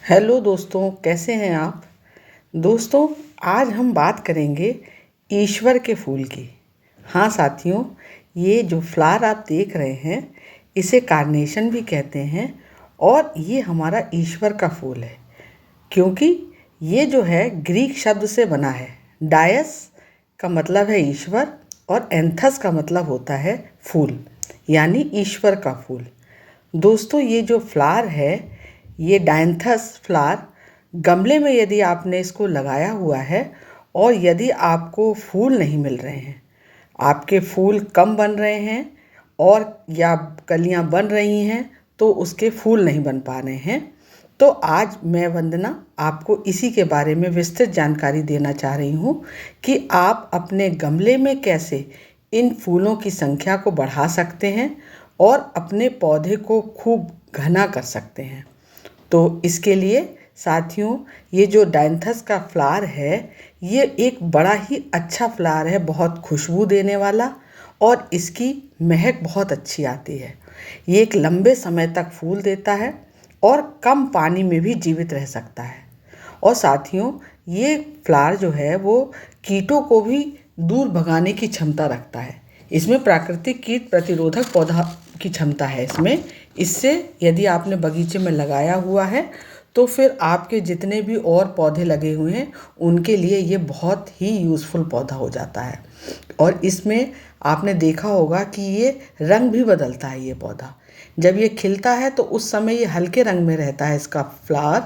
Hello दोस्तों, कैसे हैं आप। दोस्तों, आज हम बात करेंगे ईश्वर के फूल की। हाँ साथियों, ये जो फ्लावर आप देख रहे हैं इसे कार्नेशन भी कहते हैं और ये हमारा ईश्वर का फूल है, क्योंकि ये जो है ग्रीक शब्द से बना है। डायस का मतलब है ईश्वर और एंथस का मतलब होता है फूल, यानी ईश्वर का फूल। दोस्तों, ये जो फ्लावर है, ये डायंथस फ्लावर गमले में यदि आपने इसको लगाया हुआ है और यदि आपको फूल नहीं मिल रहे हैं, आपके फूल कम बन रहे हैं और या कलियां बन रही हैं तो उसके फूल नहीं बन पा रहे हैं, तो आज मैं वंदना आपको इसी के बारे में विस्तृत जानकारी देना चाह रही हूँ कि आप अपने गमले में कैसे इन फूलों की संख्या को बढ़ा सकते हैं और अपने पौधे को खूब घना कर सकते हैं। तो इसके लिए साथियों, ये जो डायंथस का फ्लावर है, ये एक बड़ा ही अच्छा फ्लावर है, बहुत खुशबू देने वाला, और इसकी महक बहुत अच्छी आती है। ये एक लंबे समय तक फूल देता है और कम पानी में भी जीवित रह सकता है। और साथियों, ये फ्लावर जो है वो कीटों को भी दूर भगाने की क्षमता रखता है। इसमें प्राकृतिक कीट प्रतिरोधक पौधा की क्षमता है इससे यदि आपने बगीचे में लगाया हुआ है तो फिर आपके जितने भी और पौधे लगे हुए हैं उनके लिए ये बहुत ही यूज़फुल पौधा हो जाता है। और इसमें आपने देखा होगा कि ये रंग भी बदलता है। ये पौधा जब ये खिलता है तो उस समय ये हल्के रंग में रहता है इसका फ्लावर,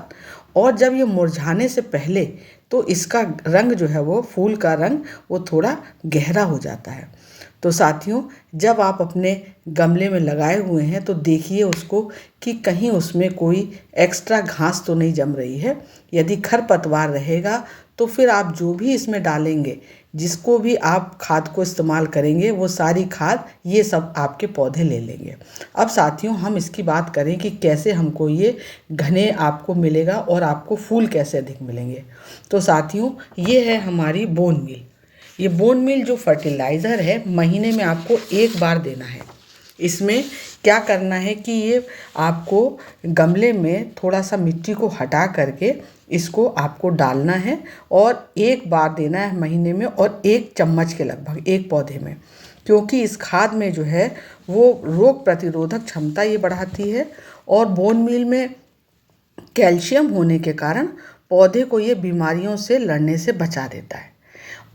और जब ये मुरझाने से पहले तो इसका रंग जो है वो फूल का रंग वो थोड़ा गहरा हो जाता है। तो साथियों, जब आप अपने गमले में लगाए हुए हैं तो देखिए उसको कि कहीं उसमें कोई एक्स्ट्रा घास तो नहीं जम रही है। यदि खरपतवार रहेगा तो फिर आप जो भी इसमें डालेंगे, जिसको भी आप खाद को इस्तेमाल करेंगे, वो सारी खाद ये सब आपके पौधे ले लेंगे। अब साथियों, हम इसकी बात करें कि कैसे हमको ये घने आपको मिलेगा और आपको फूल कैसे अधिक मिलेंगे। तो साथियों, ये है हमारी बोन मील। ये बोन मील जो फर्टिलाइज़र है, महीने में आपको एक बार देना है। इसमें क्या करना है कि ये आपको गमले में थोड़ा सा मिट्टी को हटा करके इसको आपको डालना है और एक बार देना है महीने में, और 1 चम्मच के लगभग एक पौधे में, क्योंकि इस खाद में जो है वो रोग प्रतिरोधक क्षमता ये बढ़ाती है और बोन मील में कैल्शियम होने के कारण पौधे को ये बीमारियों से लड़ने से बचा देता है।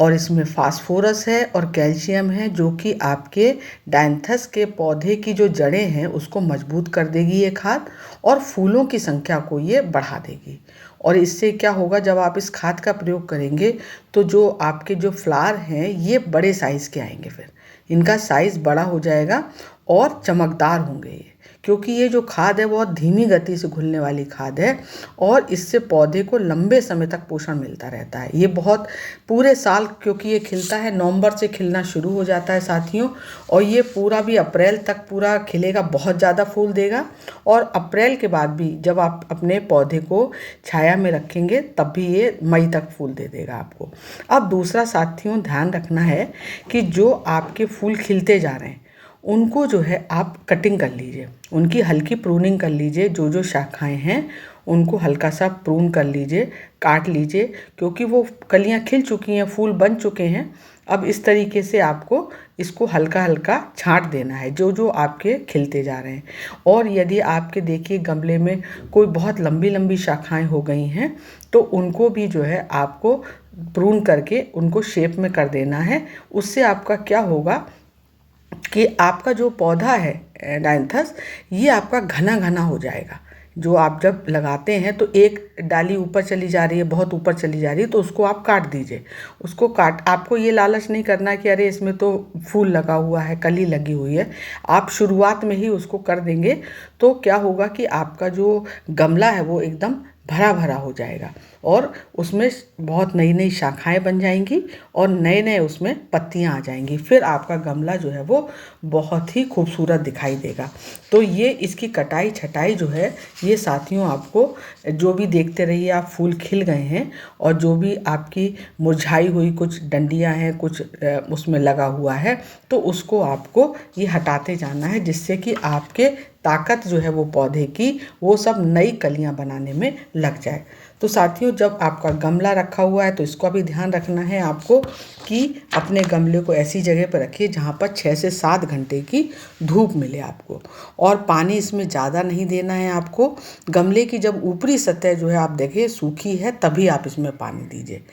और इसमें फास्फोरस है और कैल्शियम है, जो कि आपके डायंथस के पौधे की जो जड़ें हैं उसको मजबूत कर देगी ये खाद, और फूलों की संख्या को ये बढ़ा देगी। और इससे क्या होगा, जब आप इस खाद का प्रयोग करेंगे तो जो आपके जो फ्लावर हैं ये बड़े साइज़ के आएंगे, फिर इनका साइज़ बड़ा हो जाएगा और चमकदार होंगे ये, क्योंकि ये जो खाद है बहुत धीमी गति से घुलने वाली खाद है और इससे पौधे को लंबे समय तक पोषण मिलता रहता है। ये बहुत पूरे साल, क्योंकि ये खिलता है, नवंबर से खिलना शुरू हो जाता है साथियों, और ये पूरा भी अप्रैल तक पूरा खिलेगा, बहुत ज़्यादा फूल देगा। और अप्रैल के बाद भी जब आप अपने पौधे को छाया में रखेंगे तब भी ये मई तक फूल दे देगा आपको। अब दूसरा साथियों, ध्यान रखना है कि जो आपके फूल खिलते जा रहे हैं उनको जो है आप कटिंग कर लीजिए, उनकी हल्की प्रूनिंग कर लीजिए। जो जो शाखाएं हैं उनको हल्का सा प्रून कर लीजिए, काट लीजिए, क्योंकि वो कलियां खिल चुकी हैं, फूल बन चुके हैं। अब इस तरीके से आपको इसको हल्का हल्का छांट देना है जो जो आपके खिलते जा रहे हैं। और यदि आपके देखिए गमले में कोई बहुत लंबी लंबी शाखाएं हो गई हैं तो उनको भी जो है आपको प्रून करके उनको शेप में कर देना है। उससे आपका क्या होगा कि आपका जो पौधा है डायंथस, ये आपका घना घना हो जाएगा। जो आप जब लगाते हैं तो एक डाली ऊपर चली जा रही है, बहुत ऊपर चली जा रही है, तो उसको आप काट दीजिए। उसको काट, आपको ये लालच नहीं करना कि अरे इसमें तो फूल लगा हुआ है, कली लगी हुई है। आप शुरुआत में ही उसको कर देंगे तो क्या होगा कि आपका जो गमला है वो एकदम भरा भरा हो जाएगा और उसमें बहुत नई नई शाखाएं बन जाएंगी और नए नए उसमें पत्तियां आ जाएंगी। फिर आपका गमला जो है वो बहुत ही खूबसूरत दिखाई देगा। तो ये इसकी कटाई छटाई जो है ये साथियों, आपको जो भी देखते रहिए आप, फूल खिल गए हैं और जो भी आपकी मुरझाई हुई कुछ डंडियां हैं, कुछ उसमें लगा हुआ है, तो उसको आपको ये हटाते जाना है, जिससे कि आपके ताकत जो है वो पौधे की वो सब नई कलियां बनाने में लग जाए। तो साथियों, जब आपका गमला रखा हुआ है तो इसका भी ध्यान रखना है आपको कि अपने गमले को ऐसी जगह पर रखिए जहाँ पर 6 से 7 घंटे की धूप मिले आपको। और पानी इसमें ज़्यादा नहीं देना है आपको। गमले की जब ऊपरी सतह जो है आप देखिए सूखी है तभी आप इसमें पानी दीजिए।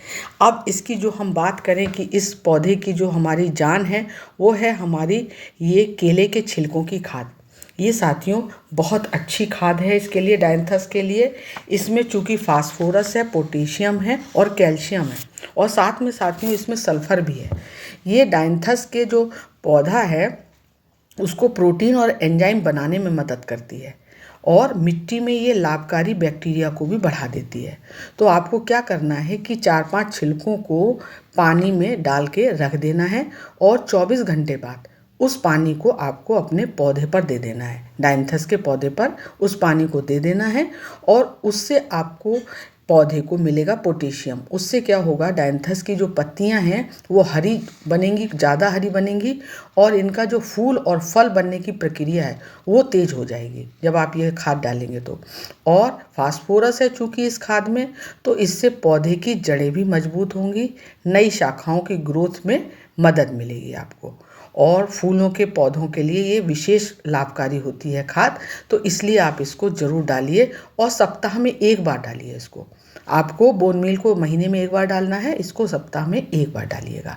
अब इसकी जो हम बात करें कि इस पौधे की जो हमारी जान है वो है हमारी ये केले के छिलकों की खाद। ये साथियों बहुत अच्छी खाद है इसके लिए, डायंथस के लिए। इसमें चूँकि फास्फोरस है, पोटेशियम है और कैल्शियम है और साथ में साथियों इसमें सल्फर भी है। ये डायंथस के जो पौधा है उसको प्रोटीन और एंजाइम बनाने में मदद करती है और मिट्टी में ये लाभकारी बैक्टीरिया को भी बढ़ा देती है। तो आपको क्या करना है कि 4-5 छिलकों को पानी में डाल के रख देना है और 24 घंटे बाद उस पानी को आपको अपने पौधे पर दे देना है। डायंथस के पौधे पर उस पानी को दे देना है और उससे आपको पौधे को मिलेगा पोटेशियम। उससे क्या होगा, डायंथस की जो पत्तियां हैं वो हरी बनेंगी, ज़्यादा हरी बनेंगी और इनका जो फूल और फल बनने की प्रक्रिया है वो तेज़ हो जाएगी जब आप ये खाद डालेंगे तो। और फास्फोरस है चूँकि इस खाद में, तो इससे पौधे की जड़ें भी मजबूत होंगी, नई शाखाओं की ग्रोथ में मदद मिलेगी आपको। और फूलों के पौधों के लिए ये विशेष लाभकारी होती है खाद। तो इसलिए आप इसको ज़रूर डालिए और सप्ताह में 1 बार डालिए इसको। आपको बोन मील को महीने में 1 बार डालना है, इसको सप्ताह में 1 बार डालिएगा।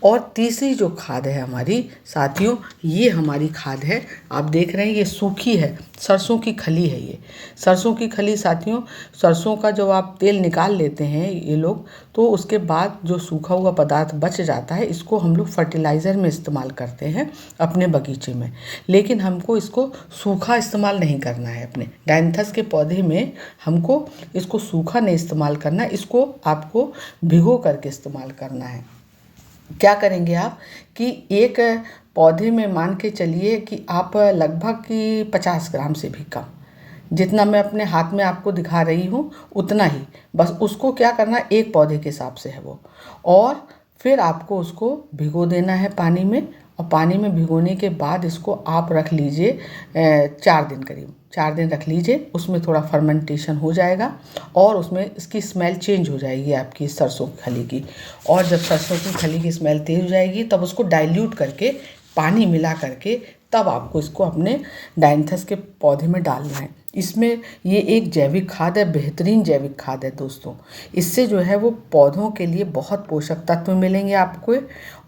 और तीसरी जो खाद है हमारी साथियों, ये हमारी खाद है, आप देख रहे हैं ये सूखी है, सरसों की खली है। ये सरसों की खली साथियों, सरसों का जब आप तेल निकाल लेते हैं ये लोग, तो उसके बाद जो सूखा हुआ पदार्थ बच जाता है इसको हम लोग फर्टिलाइज़र में इस्तेमाल करते हैं अपने बगीचे में। लेकिन हमको इसको सूखा इस्तेमाल नहीं करना है। अपने डायंथस के पौधे में हमको इसको सूखा नहीं इस्तेमाल करना है, इसको आपको भिगो करके इस्तेमाल करना है। क्या करेंगे आप कि एक पौधे में मान के चलिए कि आप लगभग कि 50 ग्राम से भी कम, जितना मैं अपने हाथ में आपको दिखा रही हूँ उतना ही, बस उसको क्या करना है एक पौधे के हिसाब से है वो। और फिर आपको उसको भिगो देना है पानी में, और पानी में भिगोने के बाद इसको आप रख लीजिए 4 दिन, करीब 4 दिन रख लीजिए। उसमें थोड़ा फर्मेंटेशन हो जाएगा और उसमें इसकी स्मेल चेंज हो जाएगी आपकी सरसों की खली की। और जब सरसों की खली की स्मेल तेज हो जाएगी तब उसको डाइल्यूट करके पानी मिला करके तब आपको इसको अपने डायंथस के पौधे में डालना है। इसमें ये एक जैविक खाद है, बेहतरीन जैविक खाद है दोस्तों। इससे जो है वो पौधों के लिए बहुत पोषक तत्व मिलेंगे आपको।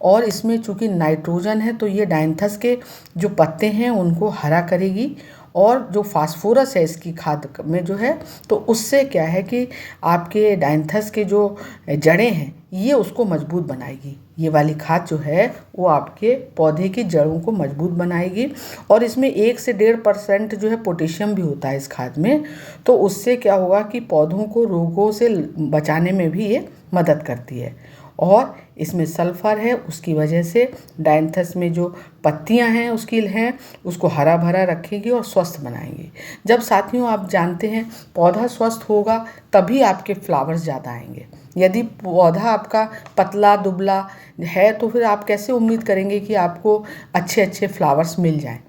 और इसमें चूँकि नाइट्रोजन है तो ये डायंथस के जो पत्ते हैं उनको हरा करेगी। और जो फास्फोरस है इसकी खाद में जो है, तो उससे क्या है कि आपके डायंथस के जो जड़ें हैं ये उसको मजबूत बनाएगी। ये वाली खाद जो है वो आपके पौधे की जड़ों को मजबूत बनाएगी। और इसमें 1 से 1.5% जो है पोटेशियम भी होता है इस खाद में। तो उससे क्या होगा कि पौधों को रोगों से बचाने में भी ये मदद करती है। और इसमें सल्फर है, उसकी वजह से डायंथस में जो पत्तियां हैं उसकी हैं उसको हरा भरा रखेगी और स्वस्थ बनाएंगी। जब साथियों आप जानते हैं पौधा स्वस्थ होगा तभी आपके फ्लावर्स ज़्यादा आएंगे। यदि पौधा आपका पतला दुबला है तो फिर आप कैसे उम्मीद करेंगे कि आपको अच्छे अच्छे फ्लावर्स मिल जाएं।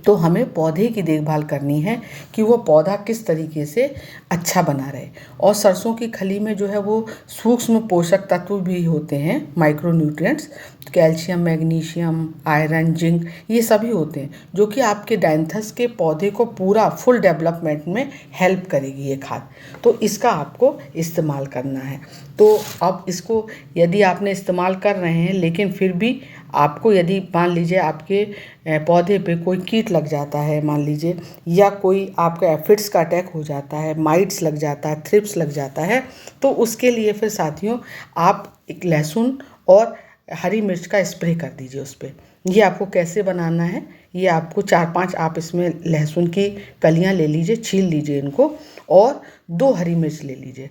तो हमें पौधे की देखभाल करनी है कि वो पौधा किस तरीके से अच्छा बना रहे। और सरसों की खली में जो है वो सूक्ष्म पोषक तत्व भी होते हैं, micro nutrients, calcium, magnesium, iron, zinc, ये सभी होते हैं जो कि आपके डायंथस के पौधे को पूरा फुल डेवलपमेंट में हेल्प करेगी ये खाद। तो इसका आपको इस्तेमाल करना है। तो अब इसको यदि आपने इस्तेमाल कर रहे हैं लेकिन फिर भी आपको यदि मान लीजिए आपके पौधे पे कोई कीट लग जाता है मान लीजिए, या कोई आपका एफिड्स का अटैक हो जाता है, माइट्स लग जाता है, थ्रिप्स लग जाता है, तो उसके लिए फिर साथियों आप एक लहसुन और हरी मिर्च का स्प्रे कर दीजिए उस पर। ये आपको कैसे बनाना है, ये आपको 4-5 आप इसमें लहसुन की कलियां ले लीजिए, छील लीजिए इनको, और 2 हरी मिर्च ले लीजिए।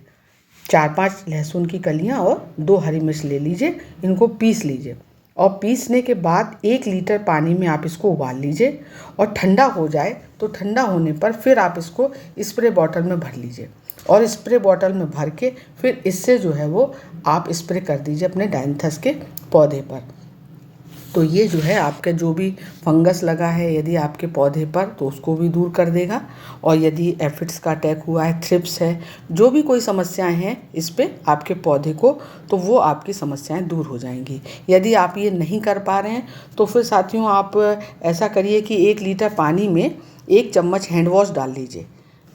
4-5 लहसुन की कलियां और 2 हरी मिर्च ले लीजिए, इनको पीस लीजिए। और पीसने के बाद 1 लीटर पानी में आप इसको उबाल लीजिए और ठंडा हो जाए तो ठंडा होने पर फिर आप इसको स्प्रे बॉटल में भर लीजिए। और स्प्रे बॉटल में भर के फिर इससे जो है वो आप स्प्रे कर दीजिए अपने डायंथस के पौधे पर। तो ये जो है आपका जो भी फंगस लगा है यदि आपके पौधे पर तो उसको भी दूर कर देगा, और यदि एफिड्स का अटैक हुआ है, थ्रिप्स है, जो भी कोई समस्याएं हैं इस पे आपके पौधे को, तो वो आपकी समस्याएं दूर हो जाएंगी। यदि आप ये नहीं कर पा रहे हैं तो फिर साथियों आप ऐसा करिए कि 1 लीटर पानी में 1 चम्मच हैंड वॉश डाल लीजिए।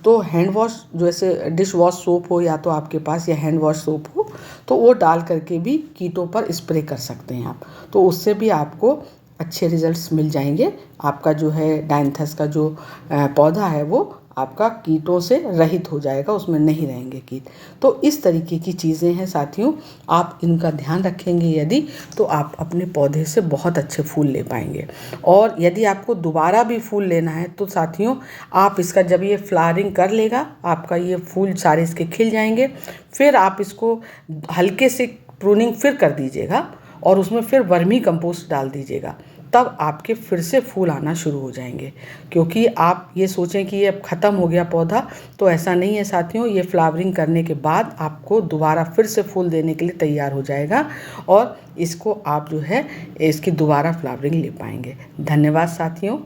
तो हैंड वॉश जैसे डिश वॉश सोप हो या तो आपके पास, या हैंड वॉश सोप हो, तो वो डाल करके भी कीटों पर स्प्रे कर सकते हैं आप। तो उससे भी आपको अच्छे रिजल्ट्स मिल जाएंगे। आपका जो है डायंथस का जो पौधा है वो आपका कीटों से रहित हो जाएगा, उसमें नहीं रहेंगे कीट। तो इस तरीके की चीज़ें हैं साथियों, आप इनका ध्यान रखेंगे यदि, तो आप अपने पौधे से बहुत अच्छे फूल ले पाएंगे। और यदि आपको दोबारा भी फूल लेना है तो साथियों आप इसका, जब ये फ्लावरिंग कर लेगा, आपका ये फूल सारे इसके खिल जाएंगे, फिर आप इसको हल्के से प्रूनिंग फिर कर दीजिएगा और उसमें फिर वर्मी कंपोस्ट डाल दीजिएगा, तब आपके फिर से फूल आना शुरू हो जाएंगे। क्योंकि आप ये सोचें कि ये अब ख़त्म हो गया पौधा, तो ऐसा नहीं है साथियों। ये फ्लावरिंग करने के बाद आपको दोबारा फिर से फूल देने के लिए तैयार हो जाएगा, और इसको आप जो है इसकी दोबारा फ्लावरिंग ले पाएंगे। धन्यवाद साथियों।